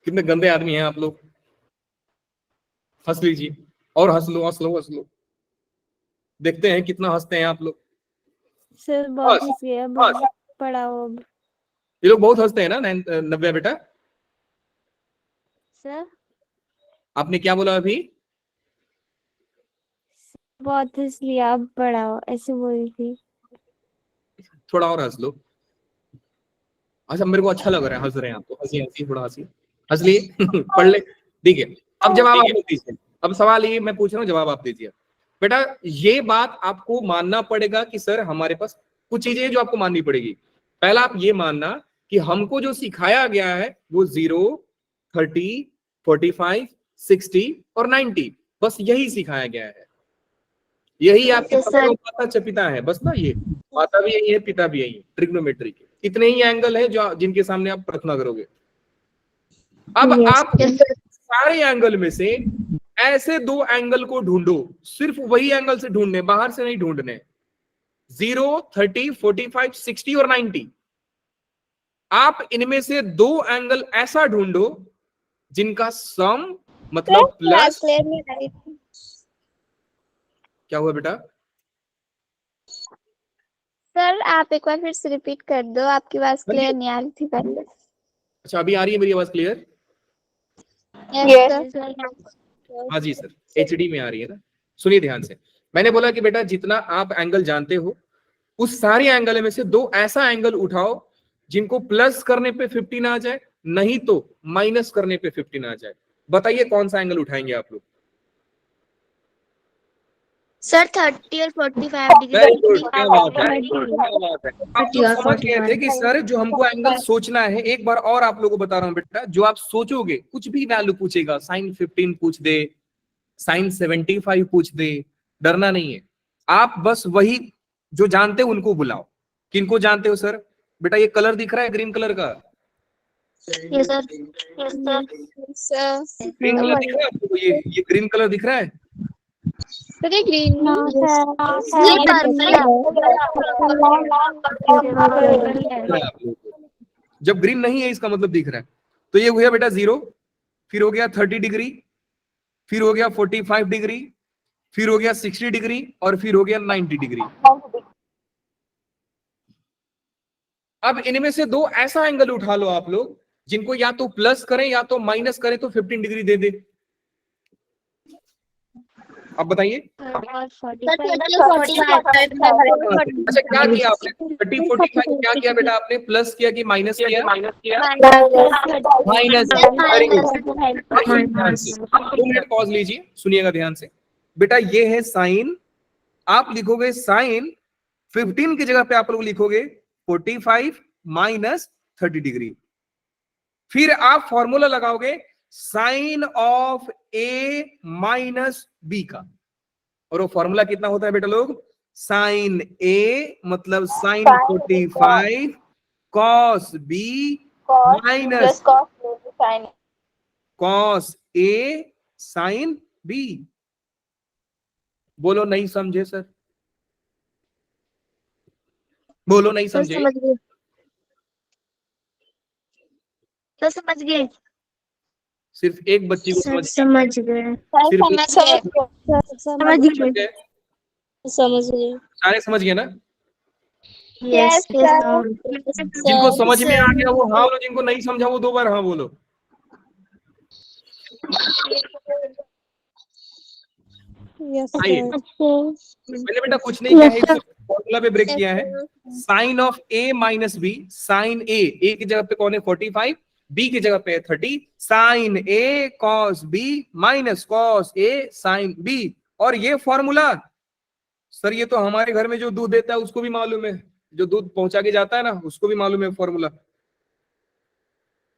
कितने गंदे आदमी हैं आप लोग। हंस लीजिए और हंस लो हंस लो हंस लो, देखते हैं कितना हंसते हैं आप लोग। सर बहुत हंस गया, बहुत पढ़ाओ अब। ये लोग बहुत हंसते हैं ना नव्या बेटा। सर आपने क्या बोला अभी? बहुत हंस लिया, अब पढ़ाओ, ऐसे बोली थी। थोड़ा और हंस लो। अच्छा मेरे को अच्छा लग रहा है हंस रहे हैं आप तो, हंसी हंसी थोड़ा हंसी हंस लिए पढ़ ले, ठीक है। अब जवाब आप लोग दीजिए। अब सवाल ये मैं पूछ रहा हूँ, जवाब आप दीजिए। बेटा ये बात आपको मानना पड़ेगा कि सर हमारे पास कुछ चीजें हैं जो आपको माननी पड़ेगी। पहला आप ये मानना कि हमको जो सिखाया गया है वो 0, 30, 45, 60 और 90, बस यही सिखाया गया है। यही आपके माता पिता है बस ना, ये माता भी यही है पिता भी यही है, ट्रिग्नोमेट्री के इतने ही एंगल है जो जिनके सामने आप प्रार्थना करोगे। अब आप सारे एंगल में से ऐसे 2 एंगल को ढूंढो, सिर्फ वही एंगल से ढूंढने, बाहर से नहीं ढूंढने। 0, 30, 45, 60 और 90। आप इनमें से 2 एंगल ऐसा ढूंढो जिनका सम मतलब प्लस। क्या हुआ बेटा? सर आप एक बार फिर से रिपीट कर दो, आपकी आवाज क्लियर नहीं आ रही थी पहले। अच्छा अभी आ रही है मेरी आवाज क्लियर? Yes sir. हाँ जी सर, एचडी में आ रही है ना। सुनिए ध्यान से, मैंने बोला कि बेटा जितना आप एंगल जानते हो उस सारे एंगल में से 2 ऐसा एंगल उठाओ जिनको प्लस करने पे 15 आ जाए, नहीं तो माइनस करने पे 15 आ जाए। बताइए कौन सा एंगल उठाएंगे आप लोग? सर 30 और 45 डिग्री। वेरी गुड, क्या बात है। आप लोग समझ गए थे कि सर जो हमको एंगल सोचना है। एक बार और आप लोगों को बता रहा हूं बेटा, जो आप सोचोगे कुछ भी वैल्यू पूछेगा, साइन 15 पूछ दे, साइन 75 पूछ दे, डरना नहीं है। आप बस वही जो जानते हो उनको बुलाओ। किनको जानते हो सर? बेटा ये कलर दिख रहा है ग्रीन कलर का, yes sir. Yes sir. Green colour दिख रहा है आपको? ये ग्रीन कलर दिख रहा है? सर ये ग्रीन जब ग्रीन नहीं है इसका मतलब दिख रहा है। तो ये हुआ बेटा 0, फिर हो गया 30 डिग्री, फिर हो गया 45 डिग्री, फिर हो गया 60 डिग्री और फिर हो गया 90 डिग्री। अब इनमें से 2 ऐसा एंगल उठा लो आप लोग जिनको या तो प्लस करें या तो माइनस करें तो 15 डिग्री दे दे। अब बताइए। और 45 अच्छा क्या किया आपने 30 45 को क्या किया बेटा आपने प्लस किया कि माइनस किया? माइनस। Very good. ध्यान से 2 मिनट पॉज लीजिए, सुनिएगा ध्यान से। बेटा ये है साइन, आप लिखोगे साइन 15 की जगह पे आप लोग लिखोगे 45 माइनस 30 डिग्री। फिर आप फॉर्मूला लगाओगे sine of A minus B का, और वो फॉर्मूला कितना होता है बेटा लोग? साइन ए मतलब sine 45 cos B minus cos A sine B. बोलो नहीं समझे सर? बोलो नहीं समझे? समझ गए तो समझ गए सिर्फ एक बच्ची को सर, समझ समझ गए सिर्फ समझ गए समझ गए। सारे समझ गए ना? यस जिनको समझ में आ गया वो हाँ बोलो, जिनको नहीं समझा वो 2 बार हाँ बोलो। आइए मैंने बेटा कुछ नहीं किया है, फॉर्मूला पे ब्रेक किया है। Sine of A minus B, sine A की जगह पे कौन है 45, बी की जगह पे 30, sign A cos B minus cos A sine B. और ये फॉर्मूला सर ये तो हमारे घर में जो दूध देता है उसको भी मालूम है, जो दूध पहुंचा के जाता है ना उसको भी मालूम है फॉर्मूला।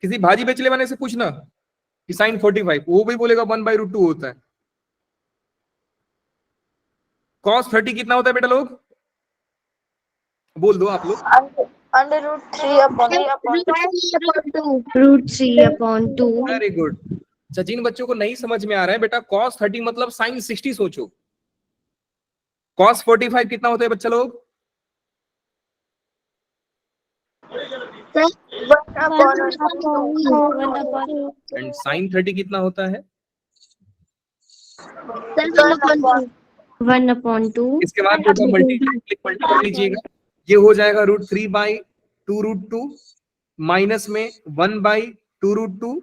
किसी भाजी बेचने वाले से पूछना कि साइन 45, वो भी बोलेगा 1/√2 होता है। कॉस 30 कितना होता है बेटा लोग? बोल दो आप लोग। √3/2 वेरी गुड। अच्छा जिन बच्चों को नहीं समझ में आ रहा है बेटा, cos 30 मतलब sin 60 सोचो। cos 45 कितना होता है बच्चा लोग? एंड sin 30 कितना होता है? 1/2 इसके बाद बेटा मल्टीप्लाई लीजिएगा, ये हो जाएगा √3/2√2 माइनस में 1/2√2।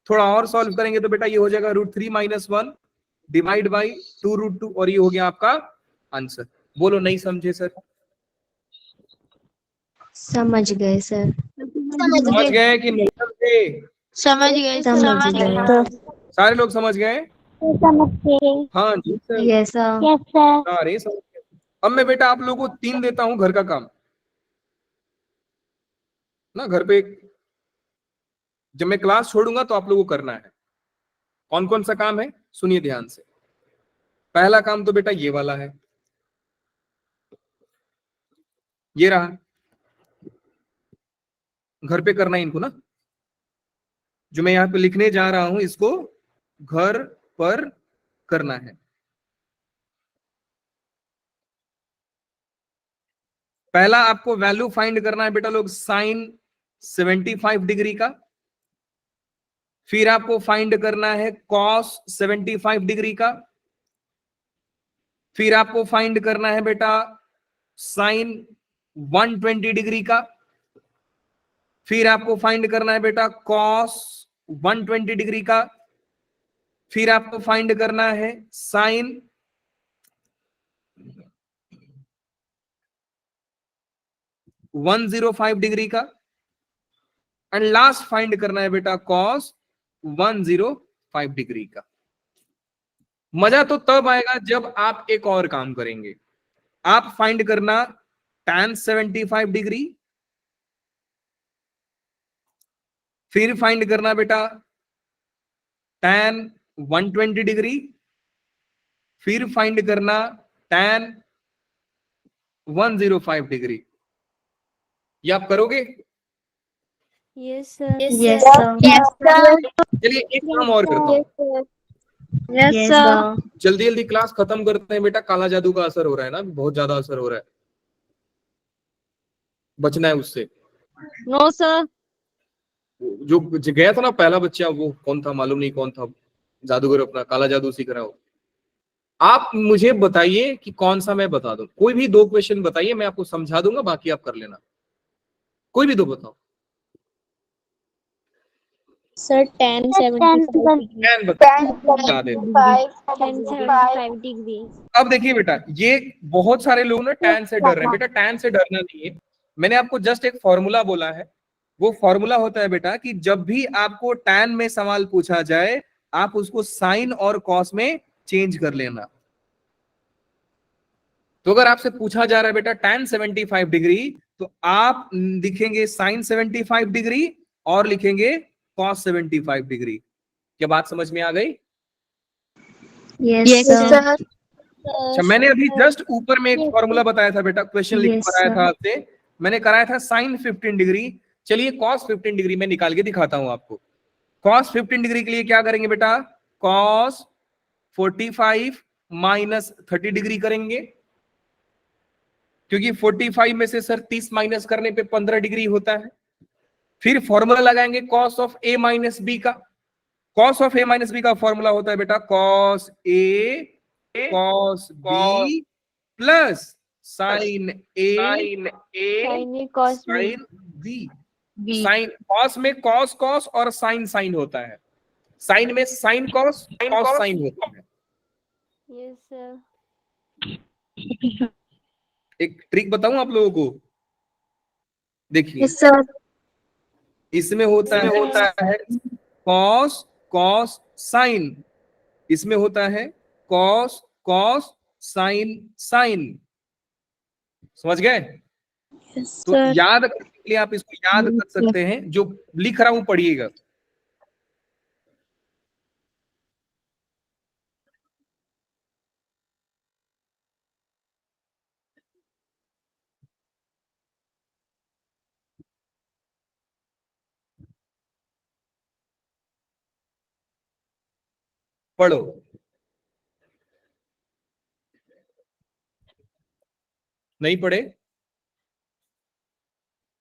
थोड़ा और सॉल्व करेंगे तो बेटा ये हो जाएगा √3 - 1 डिवाइड बाई 2√2, और ये हो गया आपका आंसर। बोलो नहीं समझे सर? समझ गए सर, समझ गए कि नहीं समझे? समझ गए। समझ गए सारे लोग समझ गए? समझ गए। हाँ जी सर, यस सर सारे समझ गए। अब मैं बेटा आप लोगों को 3 देता हूं घर का काम ना, घर पे जब मैं क्लास छोड़ूंगा तो आप लोगों को करना है। कौन कौन सा काम है सुनिए ध्यान से। पहला काम तो बेटा ये वाला है, ये रहा, घर पे करना है इनको ना। जो मैं यहाँ पे लिखने जा रहा हूं इसको घर पर करना है। पहला आपको वैल्यू फाइंड करना है बेटा लोग साइन 75 डिग्री का। फिर आपको फाइंड करना है कॉस 75 डिग्री का। फिर आपको फाइंड करना है बेटा साइन 120 डिग्री का। फिर आपको फाइंड करना है बेटा कॉस 120 डिग्री का। फिर आपको फाइंड करना है साइन 105 डिग्री का। एंड लास्ट फाइंड करना है बेटा कॉस 105 डिग्री का। मजा तो तब आएगा जब आप एक और काम करेंगे। आप फाइंड करना tan 75 डिग्री, फिर फाइंड करना बेटा tan 120 डिग्री, फिर फाइंड करना tan 105 डिग्री। ये आप करोगे? Yes sir yes sir. चलिए एक काम और करता हूं, यस सर। जल्दी जल्दी क्लास खत्म करते हैं बेटा। काला जादू का असर हो रहा है ना, बहुत ज्यादा असर हो रहा है, बचना है उससे। No sir. जो गया था ना पहला बच्चा, वो कौन था मालूम नहीं कौन था, जादूगर अपना काला जादू सीख रहा हो। आप मुझे बताइए कि कौन सा मैं बता दूं। कोई भी 2 क्वेश्चन बताइए, मैं आपको समझा दूंगा, बाकी आप कर लेना। कोई भी 2 बताओ। Sir 1075 degree. tan बता दे। 1075 डिग्री। अब देखिए बेटा, ये बहुत सारे लोग ना tan से डर रहे हैं। बेटा tan से डरना नहीं है, मैंने आपको जस्ट एक फॉर्मूला बोला है। वो फॉर्मूला होता है बेटा कि जब भी आपको tan में सवाल पूछा जाए, आप उसको साइन और कॉस में चेंज कर लेना। तो अगर आपसे पूछा जा रहा है बेटा tan 75 डिग्री, तो आप लिखेंगे साइन 75 डिग्री और लिखेंगे cos 75 डिग्री। क्या बात समझ में आ गई? Yes sir. अच्छा, मैंने अभी जस्ट ऊपर में एक फॉर्मूला बताया था बेटा, क्वेश्चन लिख Yes, कराया था sir. आपसे। मैंने कराया था साइन 15 डिग्री। चलिए cos 15 डिग्री में निकाल के दिखाता हूं आपको। cos 15 डिग्री के लिए क्या करेंगे बेटा? cos 45 माइनस 30 डिग्री करेंगे, क्योंकि 45 में से सर 30 माइनस करने पे 15 डिग्री होता है। फिर फॉर्मूला लगाएंगे cos of a minus B का। cos of a minus B का फॉर्मूला होता है बेटा cos a cos b plus sine a Sin cos sine b। Sine cos में कॉस कॉस और साइन साइन होता है, साइन में साइन कॉस कॉस साइन होता है। Yes sir. एक ट्रिक बताऊं आप लोगों को, देखिए यस सर। इसमें होता है कॉस कॉस साइन, इसमें होता है कॉस कॉस साइन साइन। समझ गए? तो याद करने के लिए आप इसको याद कर सकते हैं, जो लिख रहा हूं पढ़िएगा। पढ़ो। नहीं पढ़े?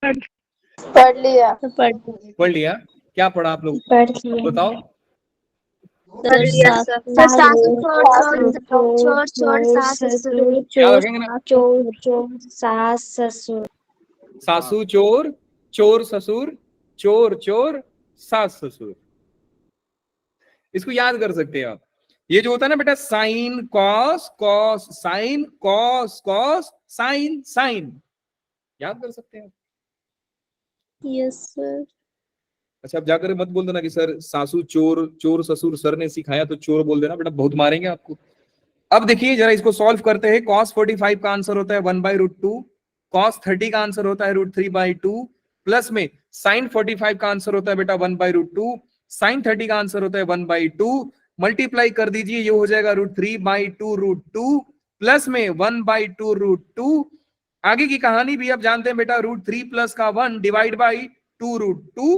पढ़ लिया। पढ़ लिया? क्या पढ़ा आप लोग बताओ? पढ़ लिया सर। सर सासू चोर चोर सास ससुर। याद रखेंगे ना? सास ससुर। सासू चोर चोर ससुर चोर चोर सास ससुर, इसको याद कर सकते हैं आप। ये जो होता है ना बेटा, sine cos cos sine cos cos sine sine, याद कर सकते हैं आप। Yes sir. अच्छा, अब जाकर मत बोल देना कि सर सासू चोर चोर ससुर सर ने सिखाया तो चोर बोल देना बेटा, बहुत मारेंगे आपको। अब देखिए जरा इसको सॉल्व करते हैं। cos 45 का आंसर होता है 1/√2, cos 30 का आंसर होता है √3/2, प्लस में sin 45 का आंसर होता है बेटा 1/√2, sin 30 का आंसर होता है 1/2, मल्टीप्लाई कर दीजिए, ये हो जाएगा √3/2√2, प्लस में 1/2√2। आगे की कहानी भी आप जानते हैं बेटा, √3 प्लस का 1 डिवाइड बाई 2√2।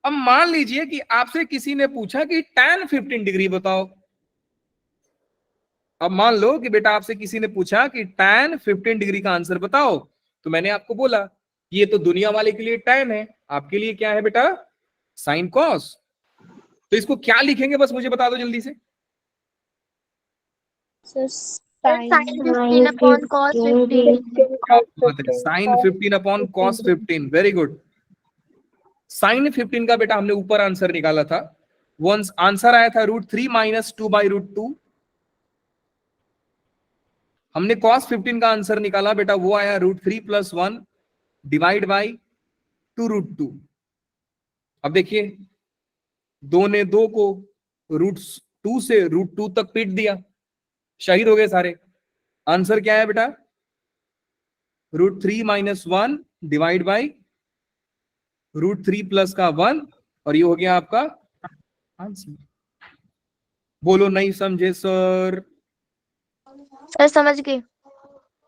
अब मान लीजिए कि आपसे किसी ने पूछा कि tan 15 डिग्री बताओ। अब मान लो कि बेटा आपसे किसी ने पूछा कि tan 15 डिग्री का आंसर बताओ, तो मैंने आपको बोला ये तो दुनिया वाले के लिए tan है, आपके लिए क्या है बेटा? sin cos। तो इसको क्या लिखेंगे बस मुझे बता दो जल्दी से। Sine 15 upon cos 15। Sine 15 upon cos 15, very good. Sine 15 का बेटा हमने ऊपर आंसर निकाला था, वो आंसर आया था √3 माइनस 2/√2। हमने cos 15 का आंसर निकाला बेटा, वो आया √3 प्लस 1 डिवाइड बाई 2√2। अब देखिए, 2 ने 2 को √2 से √2 तक पीट दिया, शहीद हो गए सारे। आंसर क्या है बेटा? √3 माइनस 1 डिवाइड बाई √3 प्लस का 1, और ये हो गया आपका आंसर। बोलो नहीं समझे सर? सर समझ गई।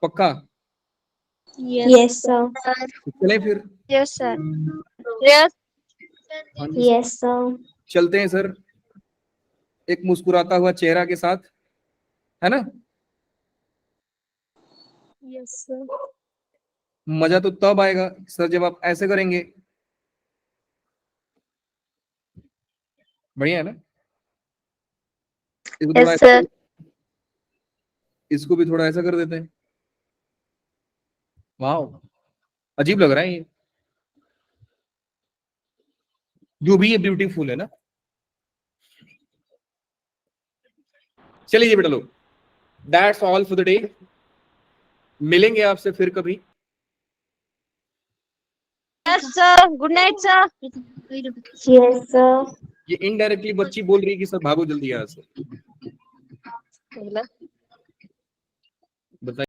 पक्का? Yes sir. चले फिर। Yes sir. Yes yes sir. चलते हैं सर, एक मुस्कुराता हुआ चेहरा के साथ, है ना? Yes sir. मजा तो तब आएगा सर जब आप ऐसे करेंगे। बढ़िया है ना? इसको थोड़ा यस सर। इसको भी थोड़ा ऐसा कर देते हैं। वाह, अजीब लग रहा है ये। जो भी ये ब्यूटीफुल है ना। चलिए बेटा लोग, that's all for the day. मिलेंगे आपसे फिर कभी। Yes, sir. Good night, sir. Yes, sir. ये इनडायरेक्टली बच्ची बोल रही है कि सर भागो जल्दी यहाँ से। बताइए।